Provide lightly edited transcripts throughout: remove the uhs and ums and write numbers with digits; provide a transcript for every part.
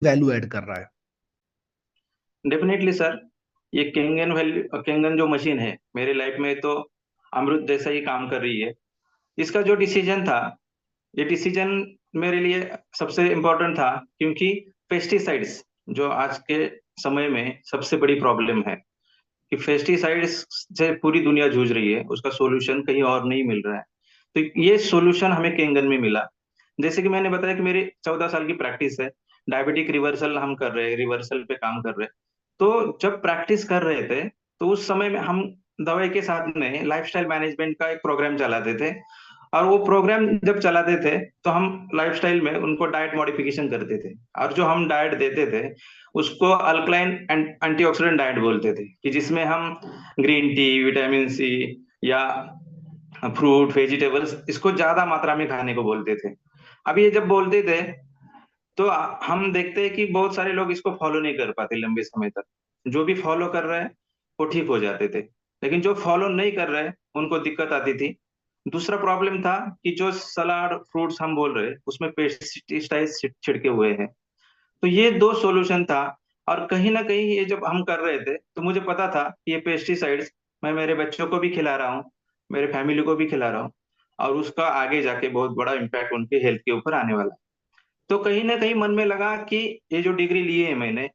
Value add कर रहा है। Definitely sir. ये केंगन जो मशीन है मेरे लाइफ में तो अमृत जैसा ही काम कर रही है। इसका जो डिसीजन था, ये डिसीजन मेरे लिए सबसे इम्पोर्टेंट था, क्योंकि पेस्टिसाइड्स जो आज के समय में सबसे बड़ी प्रॉब्लम है, कि पेस्टिसाइड्स से पूरी दुनिया जूझ रही है, उसका सॉल्यूशन कहीं और नहीं मिल रहा है। तो ये सॉल्यूशन हमें केंगन में मिला। जैसे कि मैंने बताया कि मेरी 14 साल की प्रैक्टिस है, डायबिटिक रिवर्सल हम कर रहे हैं, रिवर्सल पे काम कर रहे हैं। तो जब प्रैक्टिस कर रहे थे, तो उस समय में हम दवाई के साथ में लाइफस्टाइल मैनेजमेंट का एक प्रोग्राम चलाते थे। और वो प्रोग्राम जब चलाते थे, तो हम लाइफस्टाइल में उनको डाइट मॉडिफिकेशन करते थे। और जो हम डाइट देते थे, उसको अल्कलाइन एंड एंटीऑक्सीडेंट डाइट बोलते थे, कि जिसमें हम ग्रीन टी, विटामिन सी या फ्रूट वेजिटेबल्स इसको ज्यादा मात्रा में खाने को बोलते थे। अब ये जब बोलते थे, तो हम देखते हैं कि बहुत सारे लोग इसको फॉलो नहीं कर पाते लंबे समय तक। जो भी फॉलो कर रहे हैं वो ठीक हो जाते थे, लेकिन जो फॉलो नहीं कर रहे उनको दिक्कत आती थी। दूसरा प्रॉब्लम था कि जो सलाद फ्रूट्स हम बोल रहे उसमें पेस्टिसाइड्स छिड़के हुए हैं। तो ये दो सॉल्यूशन था। और कहीं ना कहीं ये जब हम कर रहे थे, तो मुझे पता था कि ये पेस्टिसाइड्स मैं मेरे बच्चों को भी खिला रहा हूँ, मेरे फैमिली को भी खिला रहा हूँ, और उसका आगे जाके बहुत बड़ा इम्पैक्ट उनके हेल्थ के ऊपर आने वाला है। तो कहीं ना कहीं मन में लगा कि ये जो डिग्री ली है मैंने,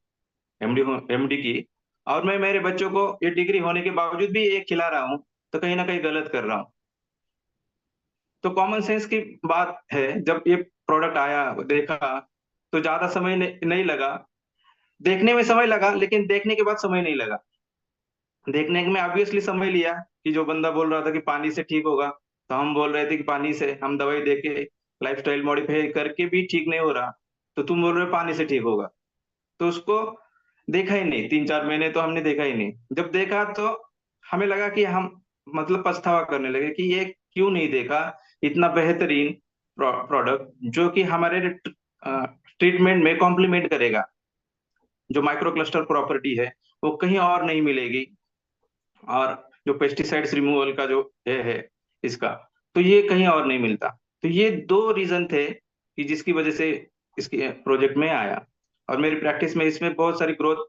एमडी एमडी की, और मैं मेरे बच्चों को ये डिग्री होने के बावजूद भी ये खिला रहा हूँ, तो कहीं ना कहीं गलत कर रहा हूँ। तो कॉमन सेंस की बात है, जब ये प्रोडक्ट आया देखा, तो ज्यादा समय नहीं लगा। देखने में समय लगा, लेकिन देखने के बाद समय नहीं लगा। देखने में ऑब्वियसली समय लिया, कि जो बंदा बोल रहा था कि पानी से ठीक होगा, तो हम बोल रहे थे कि पानी से हम दवाई दे के लाइफस्टाइल मॉडिफाई करके भी ठीक नहीं हो रहा, तो तुम बोल रहे हो पानी से ठीक होगा। तो उसको देखा ही नहीं, 3-4 महीने तो हमने देखा ही नहीं। जब देखा तो हमें लगा कि हम मतलब पछतावा करने लगे कि ये क्यों नहीं देखा, इतना बेहतरीन प्रोडक्ट जो कि हमारे ट्रीटमेंट में कॉम्प्लीमेंट करेगा। जो माइक्रो क्लस्टर प्रॉपर्टी है वो कहीं और नहीं मिलेगी। और जो पेस्टिसाइड्स रिमूवल का जो है इसका, तो ये कहीं और नहीं मिलता। तो ये दो रीजन थे कि जिसकी वजह से इसके प्रोजेक्ट में आया, और मेरी प्रैक्टिस में इसमें बहुत सारी ग्रोथ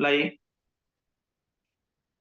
लाई।